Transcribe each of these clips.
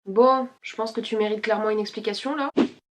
Bon, je pense que tu mérites clairement une explication là.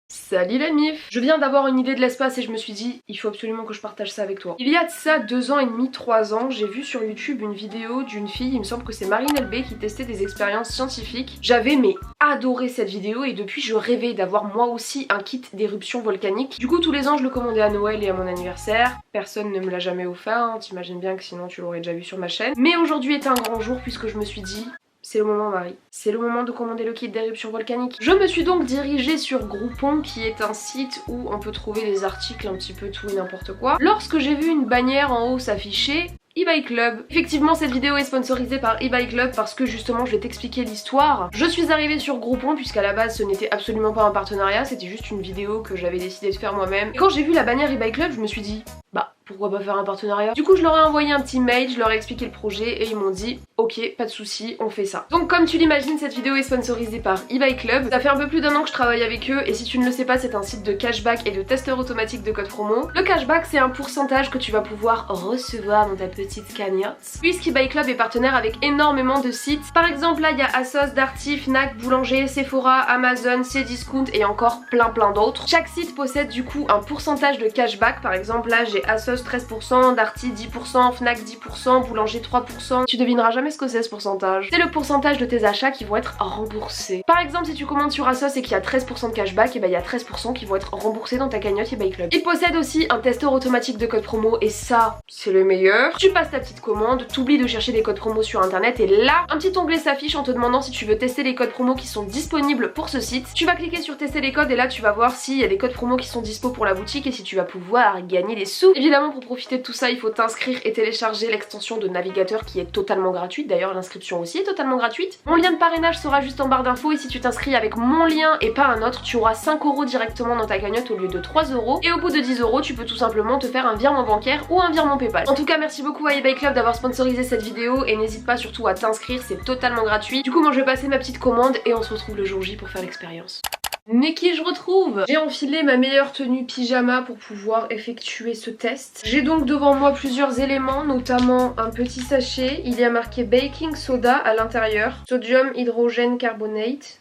Salut la mif! Je viens d'avoir une idée de l'espace et je me suis dit, il faut absolument que je partage ça avec toi. Il y a de ça 2 ans et demi, 3 ans, j'ai vu sur YouTube une vidéo d'une fille, il me semble que c'est Marine LB qui testait des expériences scientifiques. J'avais adoré cette vidéo et depuis je rêvais d'avoir moi aussi un kit d'éruption volcanique. Du coup tous les ans je le commandais à Noël et à mon anniversaire. Personne ne me l'a jamais offert, hein. T'imagines bien que sinon tu l'aurais déjà vu sur ma chaîne. Mais aujourd'hui est un grand jour puisque je me suis dit... C'est le moment Marie, c'est le moment de commander le kit d'éruption volcanique. Je me suis donc dirigée sur Groupon qui est un site où on peut trouver des articles un petit peu tout et n'importe quoi. Lorsque j'ai vu une bannière en haut s'afficher eBay Club. Effectivement cette vidéo est sponsorisée par eBay Club parce que justement je vais t'expliquer l'histoire. Je suis arrivée sur Groupon puisqu'à la base ce n'était absolument pas un partenariat, c'était juste une vidéo que j'avais décidé de faire moi-même. Et quand j'ai vu la bannière eBay Club je me suis dit bah pourquoi pas faire un partenariat. Du coup je leur ai envoyé un petit mail, je leur ai expliqué le projet et ils m'ont dit ok pas de souci, on fait ça. Donc comme tu l'imagines cette vidéo est sponsorisée par eBay Club. Ça fait un peu plus d'1 an que je travaille avec eux et si tu ne le sais pas c'est un site de cashback et de testeur automatique de code promo. Le cashback c'est un pourcentage que tu vas pouvoir recevoir dans ta petite cagnotte. Puisqu'eBay Club est partenaire avec énormément de sites. Par exemple là il y a ASOS, Darty, Fnac, Boulanger, Sephora, Amazon, Cdiscount et encore plein d'autres. Chaque site possède du coup un pourcentage de cashback. Par exemple là j'ai ASOS 13%, Darty 10%, Fnac 10%, Boulanger 3%. Tu devineras jamais ce que c'est ce pourcentage. C'est le pourcentage de tes achats qui vont être remboursés. Par exemple si tu commandes sur ASOS et qu'il y a 13% de cashback, et ben il y a 13% qui vont être remboursés dans ta cagnotte eBay Club. Il possède aussi un testeur automatique de code promo et ça c'est le meilleur. Tu passes ta petite commande, t'oublies de chercher des codes promo sur internet et là un petit onglet s'affiche en te demandant si tu veux tester les codes promo qui sont disponibles pour ce site. Tu vas cliquer sur tester les codes et là tu vas voir s'il y a des codes promo qui sont dispo pour la boutique et si tu vas pouvoir gagner des sous. Évidemment pour profiter de tout ça il faut t'inscrire et télécharger l'extension de navigateur qui est totalement gratuite. D'ailleurs l'inscription aussi est totalement gratuite. Mon lien de parrainage sera juste en barre d'infos et si tu t'inscris avec mon lien et pas un autre tu auras 5 € directement dans ta cagnotte au lieu de 3 € et au bout de 10 € tu peux tout simplement te faire un virement bancaire ou un virement PayPal. En tout cas merci beaucoup à eBay Club d'avoir sponsorisé cette vidéo et n'hésite pas surtout à t'inscrire, c'est totalement gratuit. Du coup moi je vais passer ma petite commande et on se retrouve le jour J pour faire l'expérience. Mais qui je retrouve? J'ai enfilé ma meilleure tenue pyjama pour pouvoir effectuer ce test. J'ai donc devant moi plusieurs éléments, notamment un petit sachet. Il y a marqué baking soda à l'intérieur, sodium hydrogène carbonate.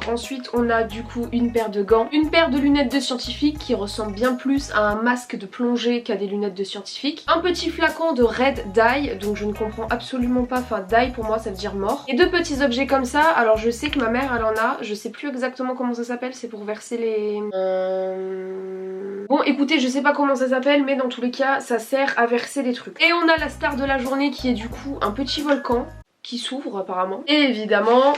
Ensuite on a du coup une paire de gants, une paire de lunettes de scientifique qui ressemble bien plus à un masque de plongée qu'à des lunettes de scientifique, un petit flacon de red dye, donc je ne comprends absolument pas, enfin dye pour moi ça veut dire mort, et 2 petits objets comme ça. Alors je sais que ma mère elle en a, je sais plus exactement comment ça s'appelle, c'est pour verser les... Bon écoutez je sais pas comment ça s'appelle mais dans tous les cas ça sert à verser des trucs. Et on a la star de la journée qui est du coup un petit volcan qui s'ouvre apparemment, et évidemment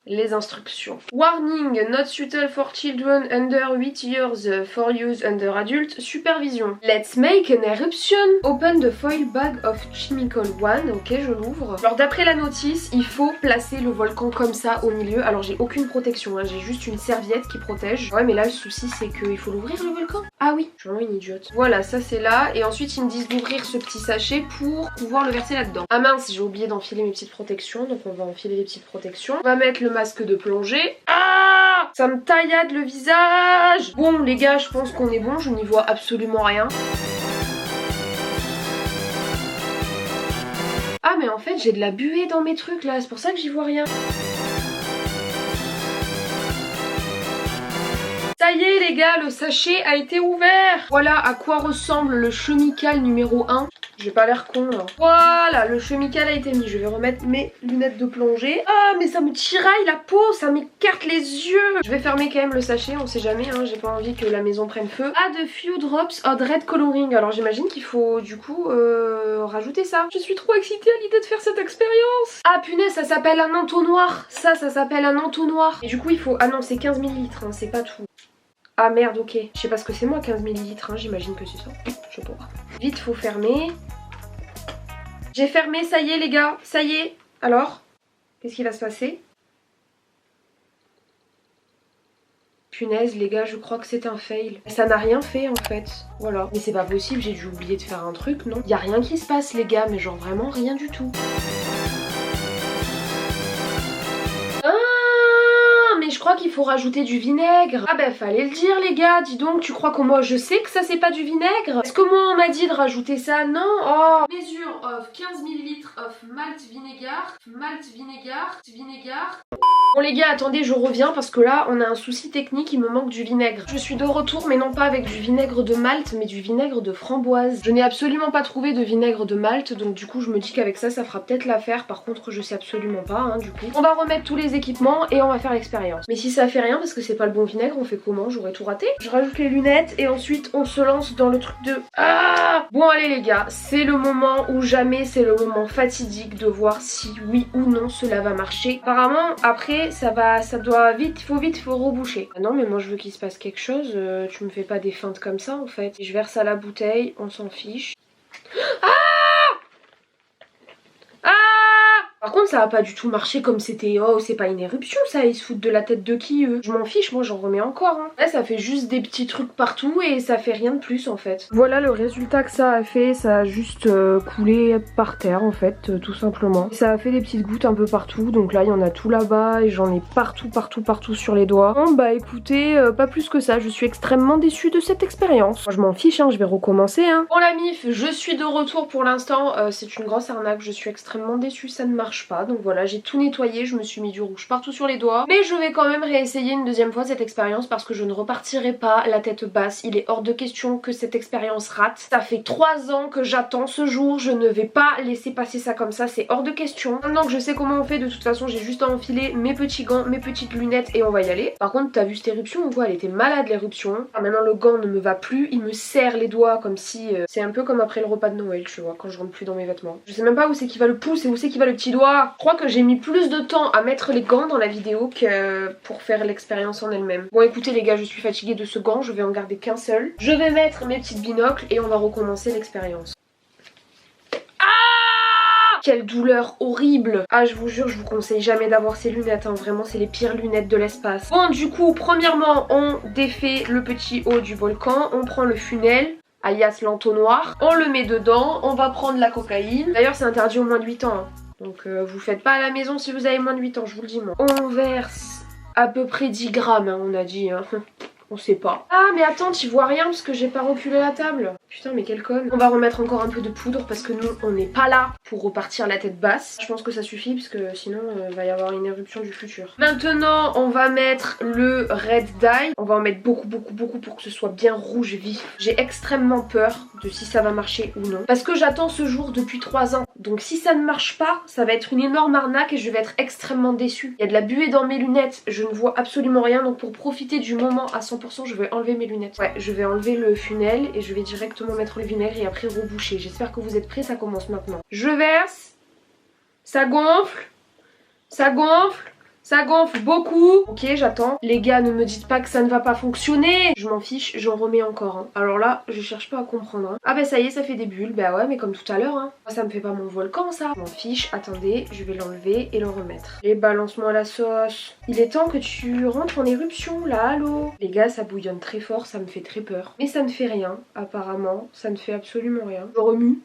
les instructions. Warning, not suitable for children under 8 years, for use under adult, supervision. Let's make an eruption. Open the foil bag of chemical one. Ok, je l'ouvre. Alors d'après la notice, il faut placer le volcan comme ça au milieu. Alors j'ai aucune protection, hein. J'ai juste une serviette qui protège. Ouais mais là le souci c'est qu'il faut l'ouvrir le volcan. Ah oui, je suis vraiment une idiote. Voilà, ça c'est là. Et ensuite ils me disent d'ouvrir ce petit sachet pour pouvoir le verser là-dedans. Ah mince, j'ai oublié d'enfiler mes petites protections. Donc on va enfiler les petites protections. On va mettre le masque de plongée. Ah, ça me taillade le visage. Bon les gars, je pense qu'on est bon, je n'y vois absolument rien. Ah mais en fait j'ai de la buée dans mes trucs là, c'est pour ça que j'y vois rien. Ça y est les gars, le sachet a été ouvert. Voilà à quoi ressemble le chemical numéro 1. J'ai pas l'air con là. Voilà, le chemical a été mis. Je vais remettre mes lunettes de plongée. Ah mais ça me tiraille la peau, ça m'écarte les yeux. Je vais fermer quand même le sachet, on sait jamais, hein. J'ai pas envie que la maison prenne feu. Add a few drops of red coloring. Alors j'imagine qu'il faut du coup rajouter ça. Je suis trop excitée à l'idée de faire cette expérience. Ah punaise, ça s'appelle un entonnoir. Ça s'appelle un entonnoir. Et du coup il faut... Ah non c'est 15 ml, hein, c'est pas tout. Ah merde, ok. Je sais pas ce que c'est moi 15 ml, hein, j'imagine que c'est ça. Je sais pas. Vite, faut fermer. J'ai fermé, ça y est les gars, ça y est. Alors, qu'est-ce qui va se passer? Punaise les gars, je crois que c'est un fail. Ça n'a rien fait en fait. Voilà. Mais c'est pas possible, j'ai dû oublier de faire un truc, non? Y a rien qui se passe les gars, mais genre vraiment rien du tout. Je crois qu'il faut rajouter du vinaigre. Ah bah fallait le dire les gars, dis donc, tu crois que moi je sais que ça c'est pas du vinaigre? Est-ce que moi on m'a dit de rajouter ça? Non. Oh. Mesure of 15 ml of malt vinegar, vinegar. Bon les gars, attendez, je reviens parce que là on a un souci technique, il me manque du vinaigre. Je suis de retour, mais non pas avec du vinaigre de malt, mais du vinaigre de framboise. Je n'ai absolument pas trouvé de vinaigre de malt, donc du coup je me dis qu'avec ça, ça fera peut-être l'affaire. Par contre je sais absolument pas, hein, du coup. On va remettre tous les équipements et on va faire l'expérience. Mais si ça fait rien parce que c'est pas le bon vinaigre, on fait comment? J'aurais tout raté. Je rajoute les lunettes et ensuite on se lance dans le truc de... Ah! Bon allez les gars, c'est le moment ou jamais, c'est le moment fatidique de voir si oui ou non cela va marcher. Apparemment après ça doit vite, il faut reboucher. Ah non mais moi je veux qu'il se passe quelque chose, tu me fais pas des feintes comme ça en fait. Je verse à la bouteille, on s'en fiche. Ah! Par contre ça a pas du tout marché comme c'était. Oh c'est pas une éruption ça, ils se foutent de la tête de qui eux? Je m'en fiche, moi j'en remets encore hein. Là ça fait juste des petits trucs partout et ça fait rien de plus en fait. Voilà le résultat que ça a fait, ça a juste coulé par terre en fait tout simplement. Ça a fait des petites gouttes un peu partout, donc là il y en a tout là-bas et j'en ai partout sur les doigts. Bon bah écoutez, pas plus que ça, je suis extrêmement déçue de cette expérience. Moi je m'en fiche hein, je vais recommencer hein. Bon la mif, je suis de retour pour l'instant, c'est une grosse arnaque, je suis extrêmement déçue, ça ne marche pas. Donc voilà, j'ai tout nettoyé, je me suis mis du rouge partout sur les doigts. Mais je vais quand même réessayer une deuxième fois cette expérience parce que je ne repartirai pas la tête basse. Il est hors de question que cette expérience rate. Ça fait 3 ans que j'attends ce jour, je ne vais pas laisser passer ça comme ça, c'est hors de question. Maintenant que je sais comment on fait, de toute façon j'ai juste à enfiler mes petits gants, mes petites lunettes et on va y aller. Par contre t'as vu cette éruption ou quoi? Elle était malade l'éruption. Maintenant le gant ne me va plus, il me serre les doigts comme si... c'est un peu comme après le repas de Noël tu vois, quand je rentre plus dans mes vêtements. Je sais même pas où c'est qui va le pouce et où c'est qui va le petit doigt. Je crois que j'ai mis plus de temps à mettre les gants dans la vidéo que pour faire l'expérience en elle-même. Bon écoutez les gars, je suis fatiguée de ce gant, je vais en garder qu'un seul. Je vais mettre mes petites binocles et on va recommencer l'expérience. Ah! Quelle douleur horrible! Ah je vous jure, je vous conseille jamais d'avoir ces lunettes, hein. Vraiment c'est les pires lunettes de l'espace. Bon du coup, premièrement on défait le petit haut du volcan, on prend le funnel, alias l'entonnoir, on le met dedans, on va prendre la cocaïne. D'ailleurs c'est interdit aux moins de 8 ans. Hein. Donc vous faites pas à la maison si vous avez moins de 8 ans, je vous le dis moi. On verse à peu près 10 grammes, hein, on a dit. Hein. On sait pas. Ah mais attends, tu vois rien parce que j'ai pas reculé la table. Putain mais quelle conne. On va remettre encore un peu de poudre parce que nous on n'est pas là pour repartir la tête basse. Je pense que ça suffit parce que sinon il va y avoir une éruption du futur. Maintenant on va mettre le red dye. On va en mettre beaucoup pour que ce soit bien rouge vif. J'ai extrêmement peur de si ça va marcher ou non. Parce que j'attends ce jour depuis 3 ans. Donc si ça ne marche pas, ça va être une énorme arnaque et je vais être extrêmement déçue. Il y a de la buée dans mes lunettes, je ne vois absolument rien. Donc pour profiter du moment à 100%, je vais enlever mes lunettes. Ouais, je vais enlever le funnel et je vais directement mettre le vinaigre et après reboucher. J'espère que vous êtes prêts, ça commence maintenant. Je verse, ça gonfle, ça gonfle. Ça gonfle beaucoup. Ok, j'attends. Les gars, ne me dites pas que ça ne va pas fonctionner. Je m'en fiche, j'en remets encore. Hein. Alors là, je cherche pas à comprendre. Hein. Ah bah ça y est, ça fait des bulles. Bah ouais, mais comme tout à l'heure. Hein. Ça me fait pas mon volcan, ça. Je m'en fiche. Attendez, je vais l'enlever et le remettre. Et balance-moi la sauce. Il est temps que tu rentres en éruption, là, allô. Les gars, ça bouillonne très fort, ça me fait très peur. Mais ça ne fait rien, apparemment. Ça ne fait absolument rien. Je remue.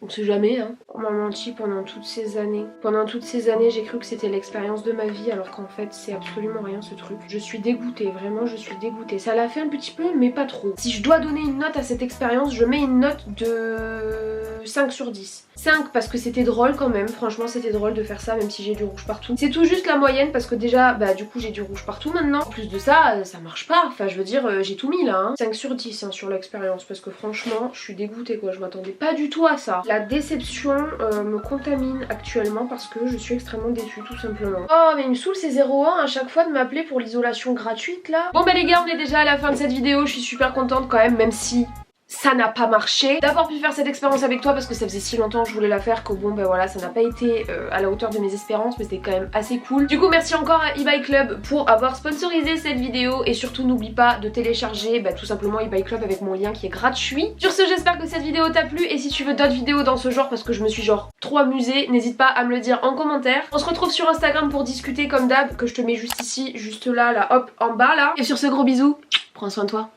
On sait jamais hein. On m'a menti pendant toutes ces années. Pendant toutes ces années j'ai cru que c'était l'expérience de ma vie alors qu'en fait c'est absolument rien ce truc. Je suis dégoûtée, vraiment je suis dégoûtée. Ça l'a fait un petit peu mais pas trop. Si je dois donner une note à cette expérience, je mets une note de 5 sur 10. 5 parce que c'était drôle quand même, franchement c'était drôle de faire ça même si j'ai du rouge partout. C'est tout juste la moyenne parce que déjà bah du coup j'ai du rouge partout maintenant. En plus de ça, ça marche pas, enfin je veux dire j'ai tout mis là. Hein. 5 sur 10 hein, sur l'expérience parce que franchement je suis dégoûtée quoi, je m'attendais pas du tout à ça. La déception me contamine actuellement parce que je suis extrêmement déçue tout simplement. Oh mais il me saoule ces 0,1 à chaque fois de m'appeler pour l'isolation gratuite là. Bon bah les gars on est déjà à la fin de cette vidéo, je suis super contente quand même si ça n'a pas marché. D'avoir pu faire cette expérience avec toi parce que ça faisait si longtemps que je voulais la faire que bon ben voilà ça n'a pas été à la hauteur de mes espérances mais c'était quand même assez cool. Du coup merci encore à eBay Club pour avoir sponsorisé cette vidéo et surtout n'oublie pas de télécharger tout simplement eBay Club avec mon lien qui est gratuit. Sur ce j'espère que cette vidéo t'a plu et si tu veux d'autres vidéos dans ce genre parce que je me suis genre trop amusée, n'hésite pas à me le dire en commentaire. On se retrouve sur Instagram pour discuter comme d'hab que je te mets juste ici, juste là, hop en bas là. Et sur ce gros bisou. Prends soin de toi.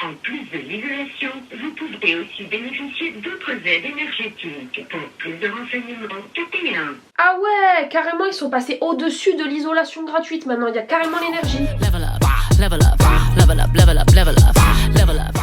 En plus de l'isolation, vous pouvez aussi bénéficier d'autres aides énergétiques. Pour plus de renseignements, tapez 1. Ah ouais, carrément ils sont passés au-dessus de l'isolation gratuite maintenant, il y a carrément l'énergie. Level up, level up, level up, level up, level up, level up.